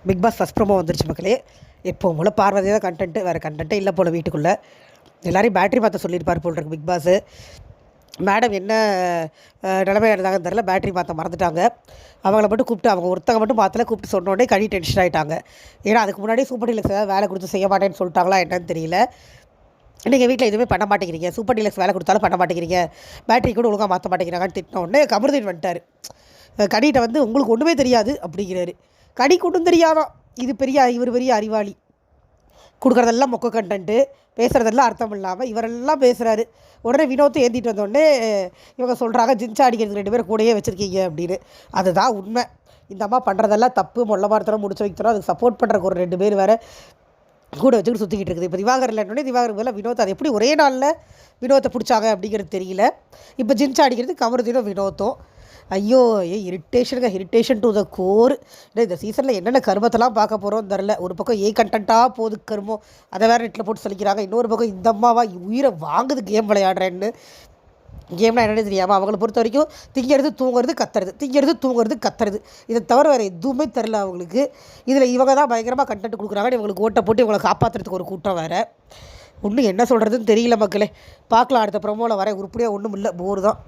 Big pass first promo வந்துருச்சு மக்களே. எப்போவும் போல் பார்வதி தான் கண்டென்ட்டு, வேறு கண்டென்ட்டே இல்லை போல் வீட்டுக்குள்ளே. எல்லோரையும் பேட்டரி மாற்ற சொல்லியிருப்பார் போல் இருக்கு பிக் பாஸு. மேடம் என்ன நிலைமையாக இருந்தாங்கன்னு தெரில, பேட்டரி மாற்ற மறந்துட்டாங்க. அவங்கள மட்டும் கூப்பிட்டு, அவங்க ஒருத்தங்க மட்டும் மாற்றல, கூப்பிட்டு சொன்னோடனே கழி டென்ஷன் ஆகிட்டாங்க. ஏன்னா அதுக்கு முன்னாடி சூப்பர் டீலக்ஸ் ஏதாவது வேலை கொடுத்து செய்ய மாட்டேன்னு சொல்லிட்டாங்களா என்னன்னு தெரியல. நீங்கள் வீட்டில் எதுவுமே பண்ண மாட்டேங்கிறீங்க, சூப்பர் டீலக்ஸ் வேலை கொடுத்தாலும் பண்ண மாட்டேங்கிறீங்க, பேட்டரி கூட ஒழுங்காக மாற்ற மாட்டேங்கிறாங்கன்னு திட்டின உடனே கமருதீன் வந்துட்டார். கடிகிட்ட வந்து உங்களுக்கு ஒன்றுமே தெரியாது அப்படிங்கிறாரு. கடிக்கு ஒன்றும் தெரியாதான், இவர் பெரிய அறிவாளி. கொடுக்குறதெல்லாம் மொக்க கண்டென்ட்டு, பேசுகிறதெல்லாம் அர்த்தம் இல்லாமல் இவரெல்லாம் பேசுகிறாரு. உடனே வினோத்தை ஏந்திட்டு வந்தோடனே இவங்க சொல்கிறாங்க ஜின்சா அடிக்கிறதுக்கு 2 பேர் கூடயே வச்சுருக்கீங்க அப்படின்னு. அதுதான் உண்மை. இந்த அம்மா பண்ணுறதெல்லாம் தப்பு, மொல்ல மாத்திரம் முடிச்சு வைக்கிறோம், அதுக்கு சப்போர்ட் பண்ணுறக்கு ஒரு 2 பேர் வேறு கூட வச்சுக்கிட்டு சுற்றிக்கிட்டு இருக்குது. இப்போ திவாகர் இல்லைன்னொடனே திவாகர் மேலே வினோத் அது எப்படி ஒரே நாளில் வினோத்தை பிடிச்சாங்க அப்படிங்கிறது தெரியல. இப்போ ஜின்சா அடிக்கிறது கமருதீனும் வினோத்தும். ஐயோ இரிட்டேஷன் டு த கோர். இந்த சீசனில் என்னென்ன கருமத்தெல்லாம் பார்க்க போகிறோம் தெரில. ஒரு பக்கம் கண்டென்ட்டாக போகுது கருமம், அதை வேறு நெட்டில் போட்டு சொல்லிக்கிறாங்க. இன்னொரு பக்கம் இந்த அம்மாவா உயிரை வாங்குது கேம் விளையாடுறேன்னு. கேம்லாம் என்னென்னு தெரியாமல் அவங்கள பொறுத்த வரைக்கும் திங்கிறது தூங்குறது கத்துறது, இதை தவிர வேறு எதுவுமே தெரில அவங்களுக்கு. இதில் இவங்க தான் பயங்கரமாக கண்டென்ட் கொடுக்குறாங்க. இவங்களுக்கு ஓட்டை போட்டு இவங்களை காப்பாற்றுறதுக்கு ஒரு கூட்டம் வேறு. ஒன்றும் என்ன சொல்கிறதுன்னு தெரியல மக்களே. பார்க்கலாம் அடுத்த ப்ரோமோவில் வர. உருப்படியாக ஒன்றும் இல்லை, போர் தான்.